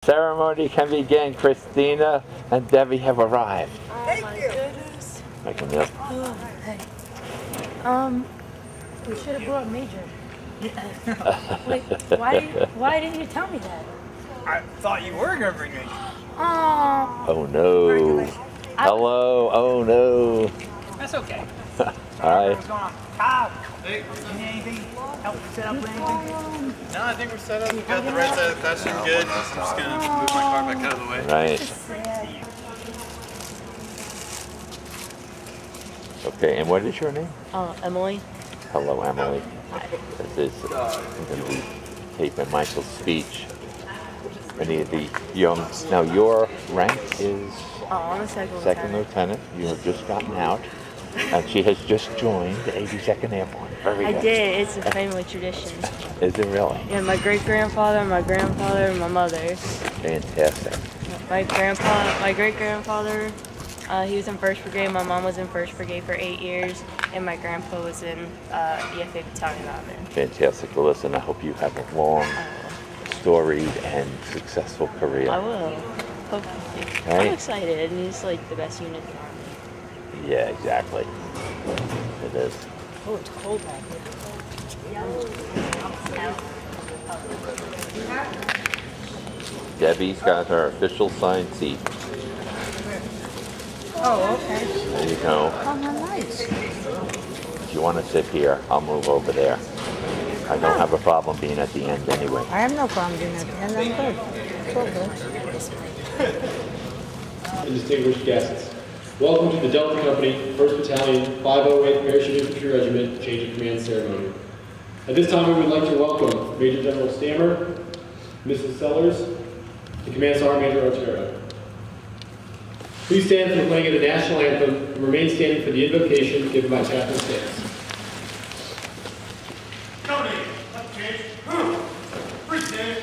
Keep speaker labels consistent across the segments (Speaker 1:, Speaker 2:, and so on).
Speaker 1: Ceremony can begin. Christina and Debbie have arrived.
Speaker 2: Oh my goodness.
Speaker 1: Make a meal.
Speaker 2: Oh, hey. We should have brought Major. Wait, why didn't you tell me that?
Speaker 3: I thought you were gonna bring me.
Speaker 2: Oh.
Speaker 1: Oh no. Hello. Oh no.
Speaker 3: That's okay.
Speaker 1: Hi.
Speaker 3: What's going on? Kyle, hey, you need anything? Help set up anything?
Speaker 4: No, I think we're set up. We got the right side of the classroom good. I'm just gonna move my car back out of the way.
Speaker 1: Right. Okay, and what is your name?
Speaker 2: Emily.
Speaker 1: Hello, Emily. This is going to be taping Michael's speech. Many of the young. Now, your rank is
Speaker 2: I'm a second
Speaker 1: second lieutenant. You have just gotten out, and she has just joined the 82nd Airborne. Very
Speaker 2: I
Speaker 1: good.
Speaker 2: did. It's a family tradition.
Speaker 1: Is it really?
Speaker 2: Yeah, my great-grandfather, my grandfather, and my mother.
Speaker 1: Fantastic.
Speaker 2: My great-grandfather, he was in 1st Brigade. My mom was in 1st Brigade for 8 years, and my grandpa was in EFA Battalion Army.
Speaker 1: Fantastic. Well, listen, I hope you have a long, storied, and successful career.
Speaker 2: I will. Hopefully.
Speaker 1: Right.
Speaker 2: I'm excited, and it's like the best unit in the Army.
Speaker 1: Yeah, exactly. It is.
Speaker 2: Oh, it's cold back here.
Speaker 1: Debbie's got her official signed seat.
Speaker 2: Oh, okay.
Speaker 1: There you go.
Speaker 2: Oh, how nice.
Speaker 1: If you want to sit here, I'll move over there. I don't have a problem being at the end anyway.
Speaker 2: I have no problem doing that, and I'm good. It's all good.
Speaker 5: And distinguished guests, welcome to the Delta Company, 1st Battalion, 508th Parachute Infantry Regiment Change of Command Ceremony. At this time, we would like to welcome Major General Stammer, Mrs. Sellers, and Command Sergeant Major Otero. Please stand for the playing of the National Anthem and remain standing for the invocation given by Chaplain Stance.
Speaker 4: Company, left change. Free stand.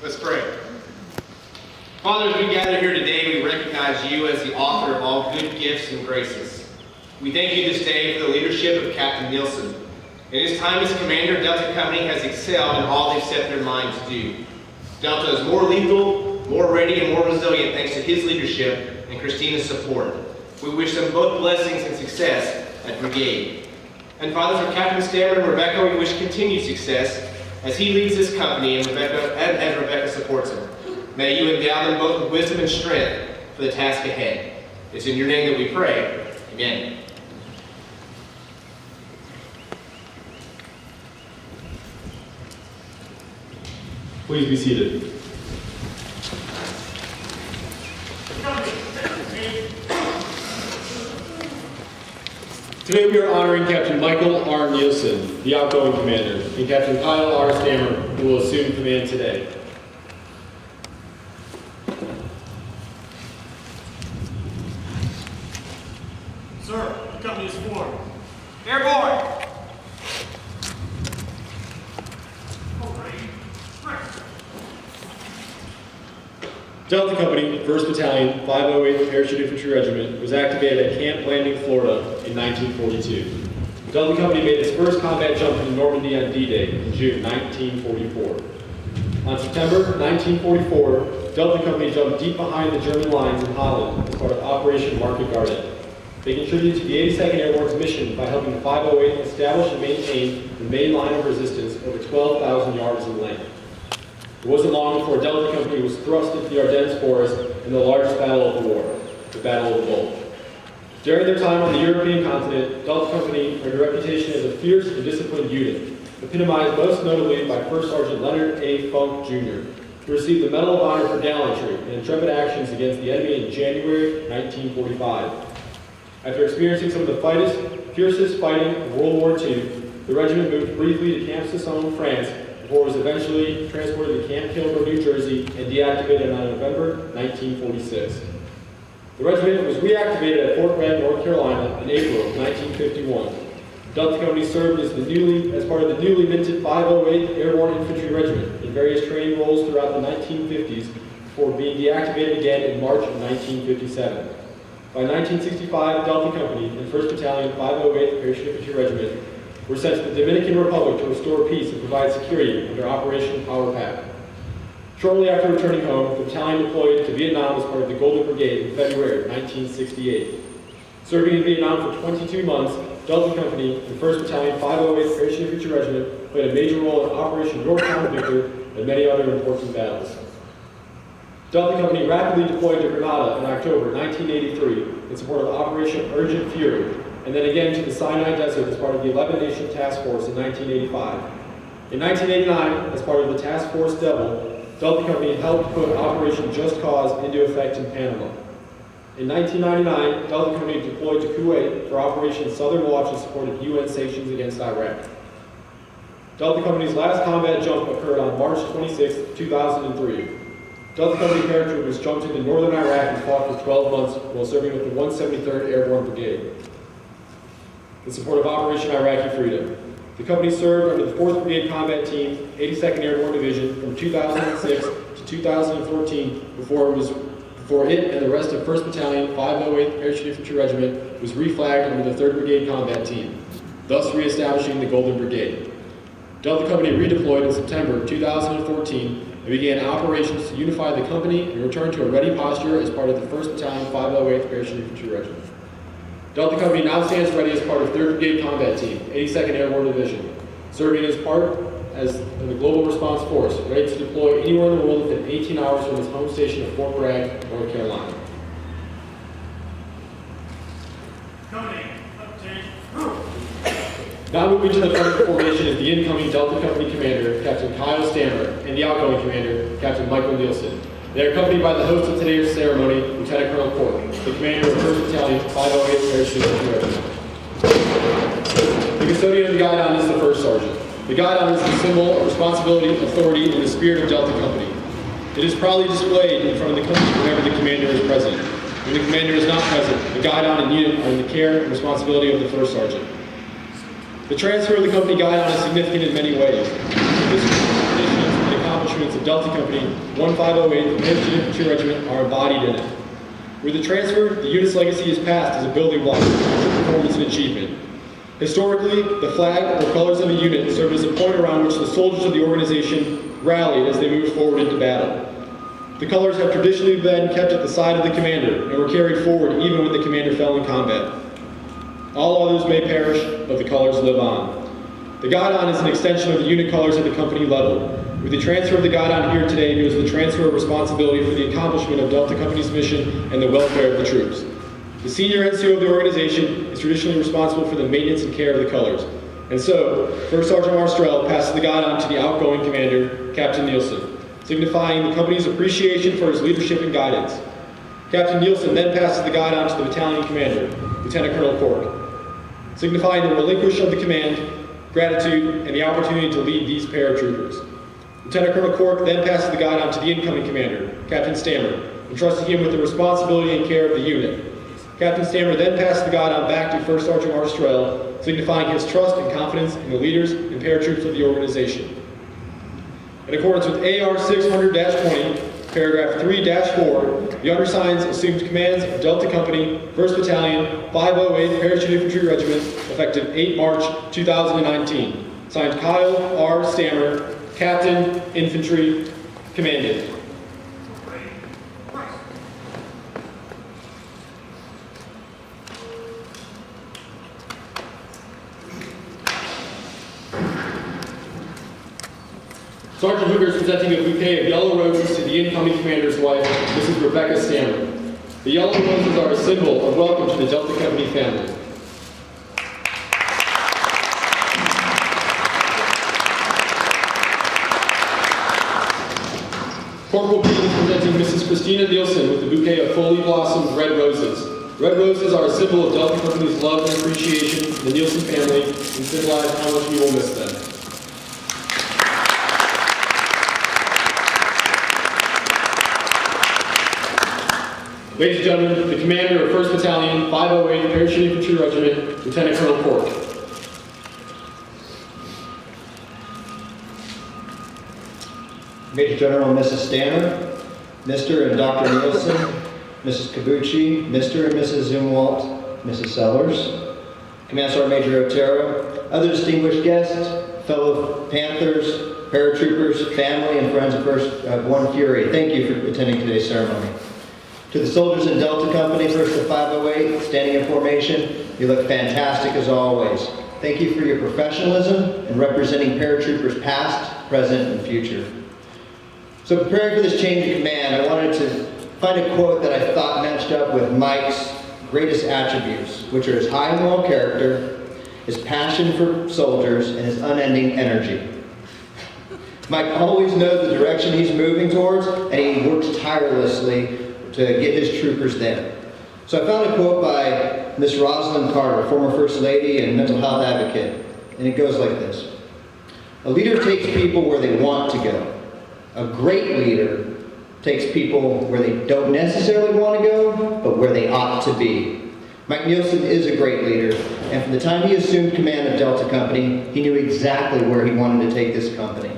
Speaker 6: Let's pray. Father, as we gather here today, we recognize you as the author of all good gifts and graces. We thank you this day for the leadership of Captain Nilsen. In his time as commander, Delta Company has excelled in all they've set their mind to do. Delta is more lethal, more ready, and more resilient thanks to his leadership and Christina's support. We wish them both blessings and success at Brigade. And Father, for Captain Stammer and Rebecca, we wish continued success as he leads this company and as Rebecca supports him. May you endow them both with wisdom and strength for the task ahead. It's in your name that we pray. Amen.
Speaker 5: Please be seated. Today we are honoring Captain Michael R. Nilsen, the outgoing commander, and Captain Kyle R. Stammer, who will assume command today.
Speaker 4: Sir, the company is formed.
Speaker 3: Airborne!
Speaker 5: Delta Company, 1st Battalion, 508th Parachute Infantry Regiment was activated at Camp Landing, Florida in 1942. Delta Company made its first combat jump into Normandy on D-Day in June 1944. On September 1944, Delta Company jumped deep behind the German lines in Holland as part of Operation Market Garden. They contributed to the 82nd Airborne's mission by helping the 508th establish and maintain the main line of resistance over 12,000 yards in length. It wasn't long before Delta Company was thrust into the Ardennes Forest in the largest battle of the war, the Battle of the Bulge. During their time on the European continent, Delta Company earned a reputation as a fierce and disciplined unit, epitomized most notably by First Sergeant Leonard A. Funk, Jr., who received the Medal of Honor for gallantry and intrepid actions against the enemy in January 1945. After experiencing some of the fiercest fighting of World War II, the regiment moved briefly to Camp Sisson, France, before it was eventually transported to Camp Kilgore, New Jersey, and deactivated on November 1946. The regiment was reactivated at Fort Bragg, North Carolina in April of 1951. Delta Company served as part of the newly minted 508th Airborne Infantry Regiment in various training roles throughout the 1950s before being deactivated again in March of 1957. By 1965, Delta Company and 1st Battalion, 508th Parachute Infantry Regiment were sent to the Dominican Republic to restore peace and provide security under Operation Power Pack. Shortly after returning home, the battalion deployed to Vietnam as part of the Golden Brigade in February of 1968. Serving in Vietnam for 22 months, Delta Company and 1st Battalion, 508th Parachute Infantry Regiment played a major role in Operation Yorktown Victor and many other important battles. Delta Company rapidly deployed to Grenada in October 1983 in support of Operation Urgent Fury, and then again to the Sinai Desert as part of the 11-Nation Task Force in 1985. In 1989, as part of the Task Force Devil, Delta Company helped put Operation Just Cause into effect in Panama. In 1999, Delta Company deployed to Kuwait for Operation Southern Watch in support of UN sanctions against Iraq. Delta Company's last combat jump occurred on March 26, 2003. Delta Company paratroopers jumped into northern Iraq and fought for 12 months while serving with the 173rd Airborne Brigade in support of Operation Iraqi Freedom. The company served under the 4th Brigade Combat Team, 82nd Airborne Division from 2006 to 2014 before it and the rest of 1st Battalion, 508th Parachute Infantry Regiment was reflagged under the 3rd Brigade Combat Team, thus reestablishing the Golden Brigade. Delta Company redeployed in September 2014 and began operations to unify the company and return to a ready posture as part of the 1st Battalion, 508th Parachute Infantry Regiment. Delta Company now stands ready as part of 3rd Brigade Combat Team, 82nd Airborne Division, serving as part as the Global Response Force, ready to deploy anywhere in the world within 18 hours from its home station of Fort Bragg, North Carolina. Now moving to the front of the formation is the incoming Delta Company Commander, Captain Kyle Stammer, and the outgoing Commander, Captain Michael Nilsen. They are accompanied by the host of today's ceremony, Lieutenant Colonel Cork, the Commander of 1st Battalion, 508th Parachute Infantry Regiment. The custodian of the guidon is the First Sergeant. The guidon is the symbol of responsibility, authority, and the spirit of Delta Company. It is proudly displayed in front of the company whenever the Commander is present. When the Commander is not present, the guidon and unit are in the care and responsibility of the First Sergeant. The transfer of the company guidon is significant in many ways. The accomplishments of Delta Company 1508th Parachute Infantry Regiment are embodied in it. With the transfer, the unit's legacy is passed as a building block of performance and achievement. Historically, the flag or colors of the unit served as a point around which the soldiers of the organization rallied as they moved forward into battle. The colors have traditionally been kept at the side of the commander and were carried forward even when the commander fell in combat. All others may perish, but the colors live on. The guidon is an extension of the unit colors at the company level. With the transfer of the guidon here today goes the transfer of responsibility for the accomplishment of Delta Company's mission and the welfare of the troops. The senior NCO of the organization is traditionally responsible for the maintenance and care of the colors. And so, First Sergeant Marstrell passes the guidon to the outgoing commander, Captain Nilsen, signifying the company's appreciation for his leadership and guidance. Captain Nilsen then passes the guidon to the battalion commander, Lieutenant Colonel Cork, signifying the relinquish of the command, gratitude, and the opportunity to lead these paratroopers. Lieutenant Colonel Cork then passes the guidon to the incoming commander, Captain Stammer, entrusting him with the responsibility and care of the unit. Captain Stammer then passes the guidon back to First Sergeant Marstrell, signifying his trust and confidence in the leaders and paratroops of the organization. In accordance with AR 600-20, Paragraph 3-4, the undersigned assumed commands of Delta Company, 1st Battalion, 508 Parachute Infantry Regiment, effective 8 March 2019. Signed Kyle R. Stammer, Captain, Infantry, Commandant. Sergeant Hoover is presenting a bouquet of yellow roses to the incoming commander's wife, Mrs. Rebecca Stammer. The yellow roses are a symbol of welcome to the Delta Company family. Corporal Pete is presenting Mrs. Christina Nilsen with a bouquet of fully blossomed red roses. Red roses are a symbol of Delta Company's love and appreciation for the Nilsen family and symbolize how much we will miss them. Ladies and gentlemen, the commander of 1st Battalion, 508 Parachute Infantry Regiment, Lieutenant Colonel Cork.
Speaker 7: Major General Mrs. Stammer, Mr. and Dr. Nielsen, Mrs. Kabuchi, Mr. and Mrs. Zumwalt, Mrs. Sellers, Command Sergeant Major Otero, other distinguished guests, fellow Panthers, paratroopers, family, and friends of One Fury, thank you for attending today's ceremony. To the soldiers in Delta Company, 1st to 508, standing in formation, you look fantastic as always. Thank you for your professionalism and representing paratroopers past, present, and future. So preparing for this change in command, I wanted to find a quote that I thought matched up with Mike's greatest attributes, which are his high moral character, his passion for soldiers, and his unending energy. Mike always knows the direction he's moving towards, and he works tirelessly to get his troopers there. So I found a quote by Miss Rosalind Carter, former First Lady and mental health advocate, and it goes like this. A leader takes people where they want to go. A great leader takes people where they don't necessarily want to go, but where they ought to be. Mike Nilsen is a great leader, and from the time he assumed command of Delta Company, he knew exactly where he wanted to take this company.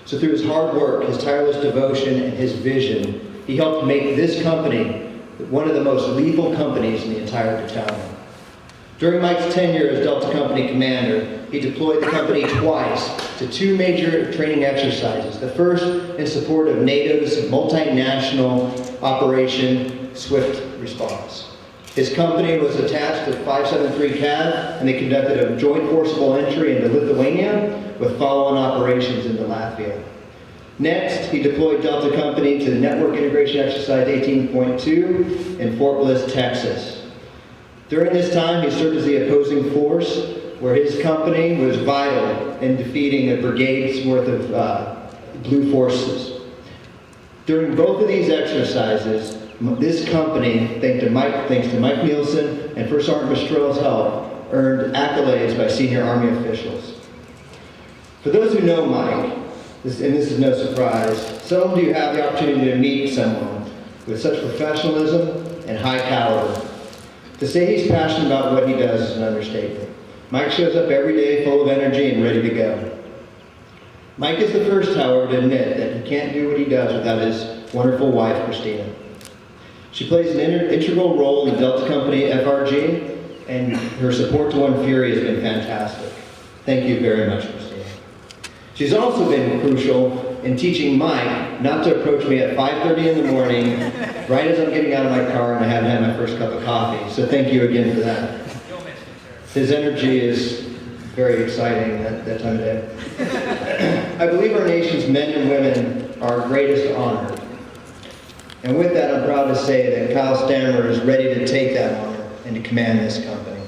Speaker 7: So through his hard work, his tireless devotion, and his vision, he helped make this company one of the most lethal companies in the entire battalion. During Mike's tenure as Delta Company commander, he deployed the company twice to 2 major training exercises. The first in support of NATO's multinational Operation Swift Response. His company was attached to 573 CAV, and they conducted a joint forcible entry into Lithuania with follow-on operations into Latvia. Next, he deployed Delta Company to the Network Integration Exercise 18.2 in Fort Bliss, Texas. During this time, he served as the opposing force, where his company was vital in defeating a brigade's worth of Blue forces. During both of these exercises, this company, thanks to Mike Nielsen and First Sergeant Mistrell's help, earned accolades by senior Army officials. For those who know Mike, and this is no surprise, some of you have the opportunity to meet someone with such professionalism and high caliber. To say he's passionate about what he does is an understatement. Mike shows up every day full of energy and ready to go. Mike is the first, however, to admit that he can't do what he does without his wonderful wife, Christina. She plays an integral role in the Delta Company FRG, and her support to One Fury has been fantastic. Thank you very much, Christina. She's also been crucial in teaching Mike not to approach me at 5:30 in the morning, right as I'm getting out of my car and I haven't had my first cup of coffee. So thank you again for that. His energy is very exciting that time of day. I believe our nation's men and women are our greatest honor. And with that, I'm proud to say that Kyle Stammer is ready to take that honor and to command this company.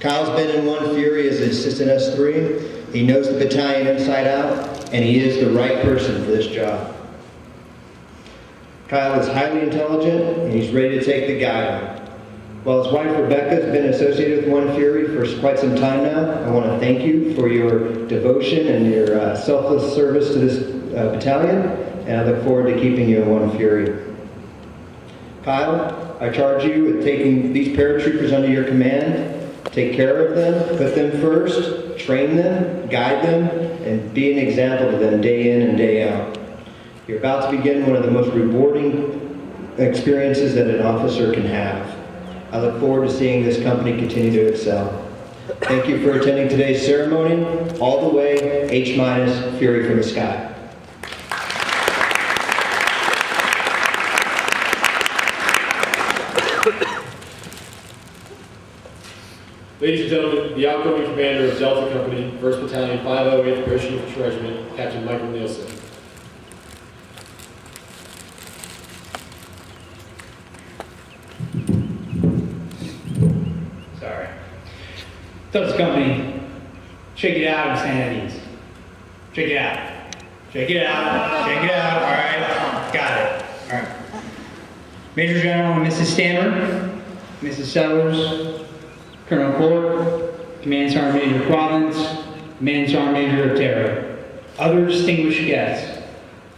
Speaker 7: Kyle's been in One Fury as an assistant S3. He knows the battalion inside out, and he is the right person for this job. Kyle is highly intelligent, and he's ready to take the guide. While his wife Rebecca has been associated with One Fury for quite some time now, I want to thank you for your devotion and your selfless service to this battalion, and I look forward to keeping you in One Fury. Kyle, I charge you with taking these paratroopers under your command. Take care of them, put them first, train them, guide them, and be an example to them day in and day out. You're about to begin one of the most rewarding experiences that an officer can have. I look forward to seeing this company continue to excel. Thank you for attending today's ceremony. All the way, H-, Fury from the Sky.
Speaker 5: Ladies and gentlemen, the outgoing commander of Delta Company, 1st Battalion, 508th Parachute Infantry Regiment, Captain Michael Nilsen.
Speaker 3: Sorry. Delta Company, shake it out and stand at ease. Shake it out. Shake it out. Shake it out. All right. Got it. All right. Major General Mrs. Stammer, Mrs. Sellers, Colonel Court, Command Sergeant Major Quallins, Command Sergeant Major Otero, other distinguished guests,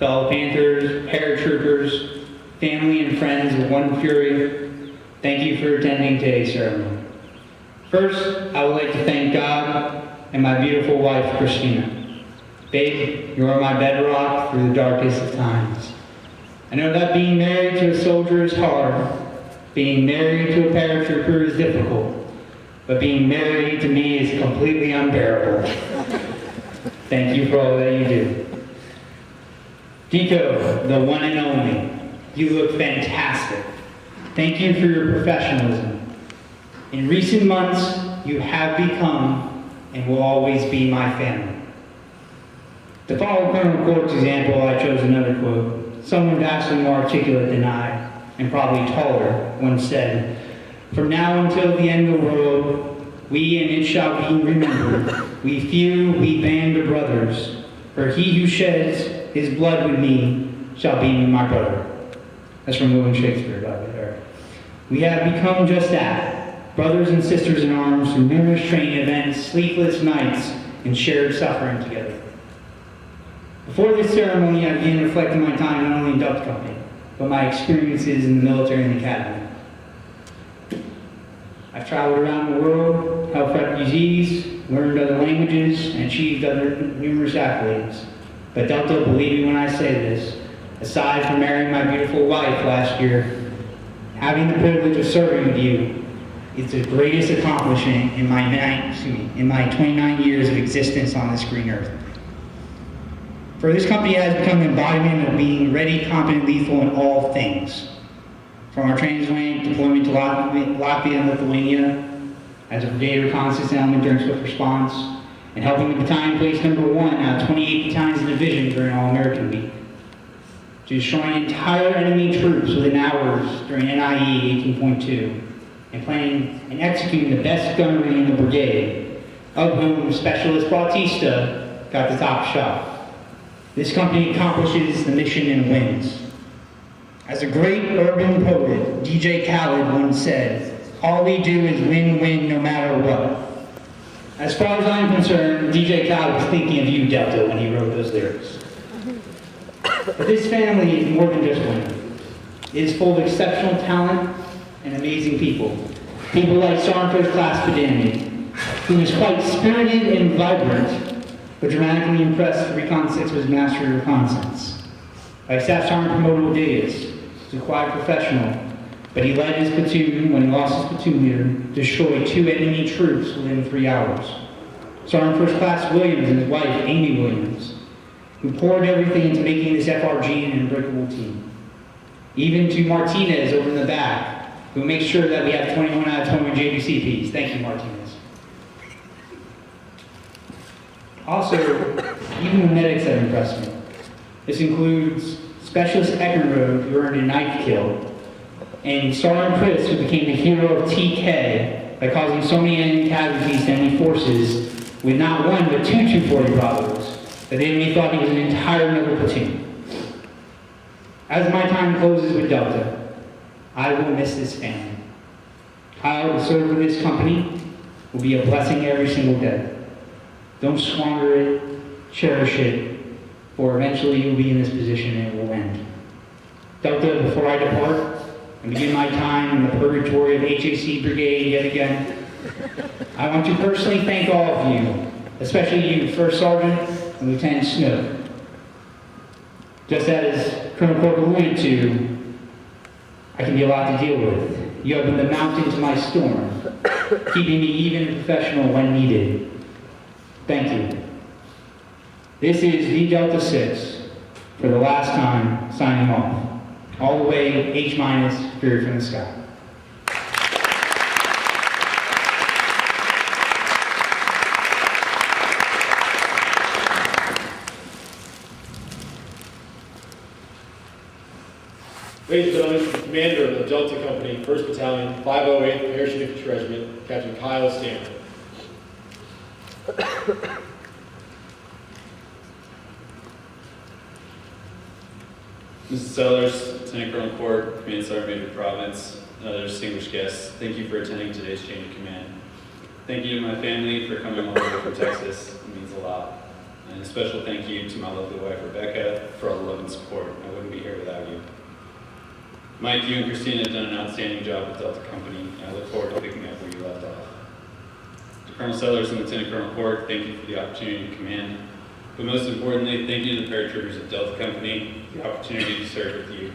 Speaker 3: fellow Panthers, paratroopers, family and friends of One Fury, thank you for attending today's ceremony. First, I would like to thank God and my beautiful wife, Christina. Babe, you are my bedrock through the darkest of times. I know that being married to a soldier is hard, being married to a paratrooper is difficult, but being married to me is completely unbearable. Thank you for all that you do. Deco, the one and only, you look fantastic. Thank you for your professionalism. In recent months, you have become and will always be my family. To follow Colonel Court's example, I chose another quote. Someone vastly more articulate than I, and probably taller, once said, "From now until the end of the world, we and it shall be remembered. We few, we band of brothers. For he who sheds his blood with me shall be my brother." That's from William Shakespeare, by the way. We have become just that, brothers and sisters in arms through numerous training events, sleepless nights, and shared suffering together. Before this ceremony, I began reflecting my time not only in Delta Company, but my experiences in the military and the academy. I've traveled around the world, helped refugees, learned other languages, and achieved other numerous accolades. But Delta, believe me when I say this, aside from marrying my beautiful wife last year, having the privilege of serving with you is the greatest accomplishment in my 29 years of existence on this green earth. For this company has become an embodiment of being ready, competent, lethal in all things. From our transatlantic deployment to Latvia and Lithuania, as a brigade reconnaissance element during swift response, and helping the battalion place #1 out of 28 battalions in the division during All-American Week, to destroying entire enemy troops within hours during NIE 18.2, and planning and executing the best gunnery in the brigade, of whom Specialist Bautista got the top shot. This company accomplishes the mission and wins. As a great urban poet, DJ Khaled once said, "All we do is win-win no matter what." As far as I'm concerned, DJ Khaled was thinking of you, Delta, when he wrote those lyrics. But this family is more than just women. It is full of exceptional talent and amazing people. People like Sergeant First Class Pedani, who is quite spirited and vibrant, but dramatically impressed the Recon 6 with his mastery of reconnaissance. Like Staff Sergeant Promoter Davis, who's a quiet professional, but he led his platoon, when he lost his platoon leader, destroyed 2 enemy troops within 3 hours. Sergeant First Class Williams and his wife, Amy Williams, who poured everything into making this FRG an unbreakable team. Even to Martinez over in the back, who makes sure that we have 21 out of 21 JVCPs. Thank you, Martinez. Also, even the medics have impressed me. This includes Specialist Eckenrode, who earned a knife kill, and Sergeant Chris, who became the hero of TK by causing so many enemy casualties to enemy forces with not one but 2 240 Bravos that the enemy thought he was an entire another platoon. As my time closes with Delta, I will miss this family. How to serve with this company will be a blessing every single day. Don't squander it, cherish it, for eventually you'll be in this position and it will end. Delta, before I depart and begin my time in the purgatory of HAC Brigade yet again, I want to personally thank all of you, especially you, First Sergeant and Lieutenant Snook. Just as Colonel Cork alluded to, I can be a lot to deal with. You have been the mountain to my storm, keeping me even and professional when needed. Thank you. This is the Delta 6, for the last time, signing off. All the way, H-, fear from the sky.
Speaker 5: Ladies and gentlemen, the commander of the Delta Company, 1st Battalion, 508th Parachute Infantry Regiment, Captain Kyle Stammer.
Speaker 8: Mrs. Sellers, Lieutenant Colonel Court, Command Sergeant Major Province, and other distinguished guests, thank you for attending today's change of command. Thank you to my family for coming all the way from Texas. It means a lot. And a special thank you to my lovely wife, Rebecca, for all the love and support. I wouldn't be here without you. Mike, you and Christina have done an outstanding job with Delta Company, and I look forward to picking up where you left off. To Colonel Sellers and Lieutenant Colonel Court, thank you for the opportunity to command. But most importantly, thank you to the paratroopers of Delta Company for the opportunity to serve with you.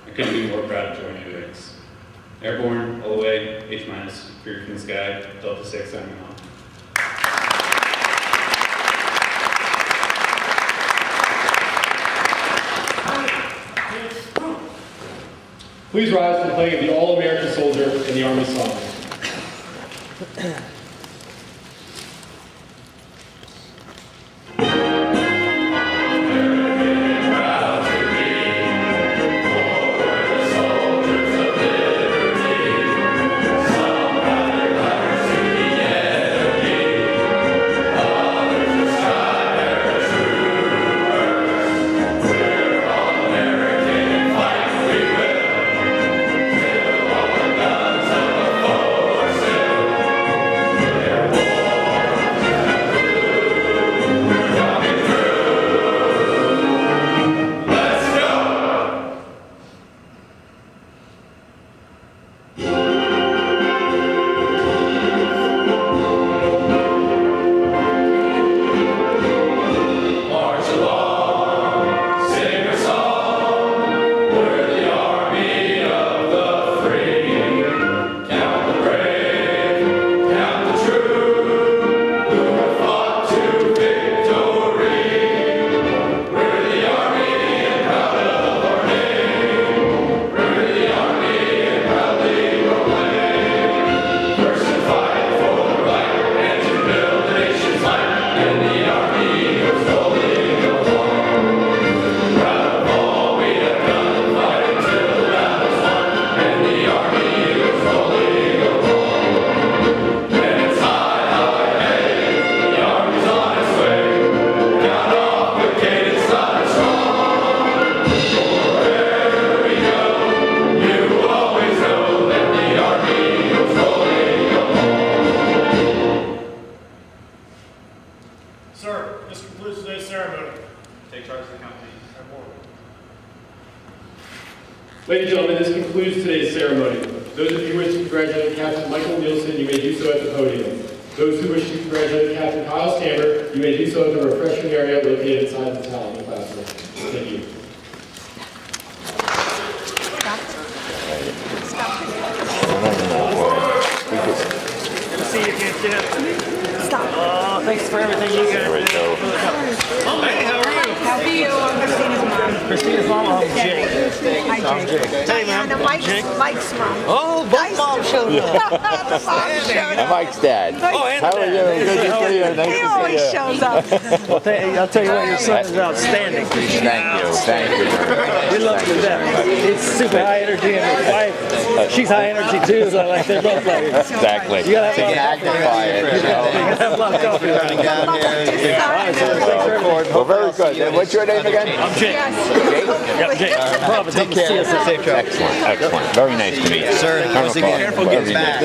Speaker 8: I couldn't be more proud to join your ranks. Airborne, all the way, H-, fear from the sky, Delta 6 signing off.
Speaker 5: Please rise for the playing of the All-American Soldier and the Army Song. Ladies and gentlemen, this concludes today's ceremony. Those of you who wish to congratulate Captain Michael Nilsen, you may do so at the podium. Those who wish to congratulate Captain Kyle Stammer, you may do so at the refreshment area located inside the battalion classroom. Thank you.
Speaker 9: Good to see you again, kid. Stop. Oh, thanks for everything you guys did. Oh, hey, how are you?
Speaker 10: How are you? I'm Christina's mom.
Speaker 9: Christina's mom. I'm Jake.
Speaker 10: Hi, Jake.
Speaker 9: Hey, man.
Speaker 10: Mike's mom.
Speaker 9: Oh, both moms showed up.
Speaker 1: And Mike's dad.
Speaker 9: Oh, and
Speaker 1: How are you? Good to see you. Nice
Speaker 10: He
Speaker 1: to
Speaker 10: always
Speaker 1: see you.
Speaker 10: shows up.
Speaker 9: Well, I'll tell you what, your son is outstanding.
Speaker 1: Thank you. Thank you.
Speaker 9: We love him to death. He's super high energy, and his wife, she's high energy too, so like they're both like,
Speaker 1: Exactly.
Speaker 9: you gotta have
Speaker 1: Magnify it.
Speaker 9: You gotta have a lot of coffee.
Speaker 1: Well, very good. What's your name again?
Speaker 9: I'm Jake.
Speaker 1: Jake?
Speaker 9: Yep, Jake. Promise, come to see us at Safe Travel.
Speaker 1: Excellent. Excellent. Very nice to meet you.
Speaker 11: Sir, once again, careful getting back.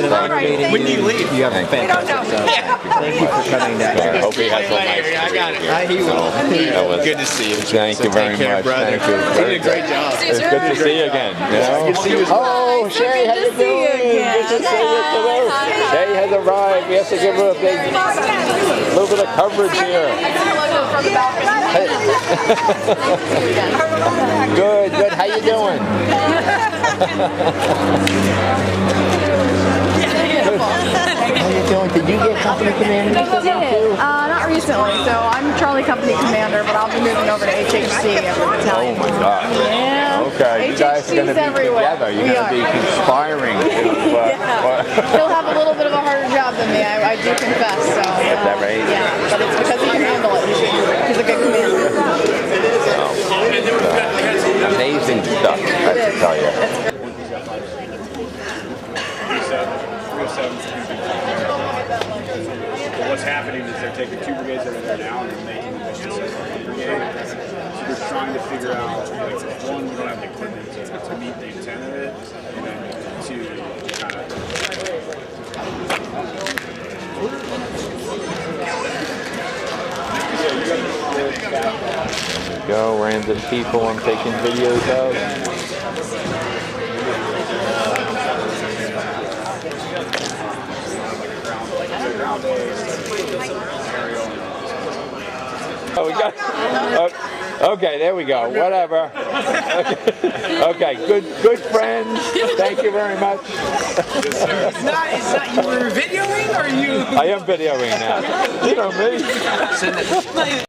Speaker 10: When
Speaker 11: do you leave? You have a fantastic son. Thank you for coming down.
Speaker 1: I hope he has a nice career.
Speaker 11: I got it. He will. Good to see you.
Speaker 1: Thank you very much. Thank you.
Speaker 11: You did a great job.
Speaker 1: It's good to see you again. You know?
Speaker 11: Good to see you.
Speaker 1: Oh, Oh, Shay, how you doing? Good to see you. Hello. Shay has arrived. We have to give her a little bit of coverage here. Good, good. How you doing? How you doing? Did you get company commander?
Speaker 10: Not recently. So I'm Charlie Company Commander, but I'll be moving over to HHC every battalion.
Speaker 1: Oh my God.
Speaker 10: Yeah.
Speaker 1: Okay, you guys are going to be together. You're going to be conspiring.
Speaker 10: He'll have a little bit of a harder job than me, I do confess. So,
Speaker 1: Is that right?
Speaker 10: Yeah, but it's because he can handle it. He's a good commander.
Speaker 1: Amazing stuff, I have to tell you.
Speaker 12: What's happening is they're taking 2 brigades that are there now and they're making them push to 1 brigade. So they're trying to figure out, like, 1, we don't have the equipment to meet the intent of it, and then 2, kind of.
Speaker 1: There we go, random people I'm taking videos of. Oh, we got. Okay, there we go. Whatever. Okay, good friends. Thank you very much.
Speaker 9: It's not. You were videoing, or you?
Speaker 1: I am videoing now. You know me.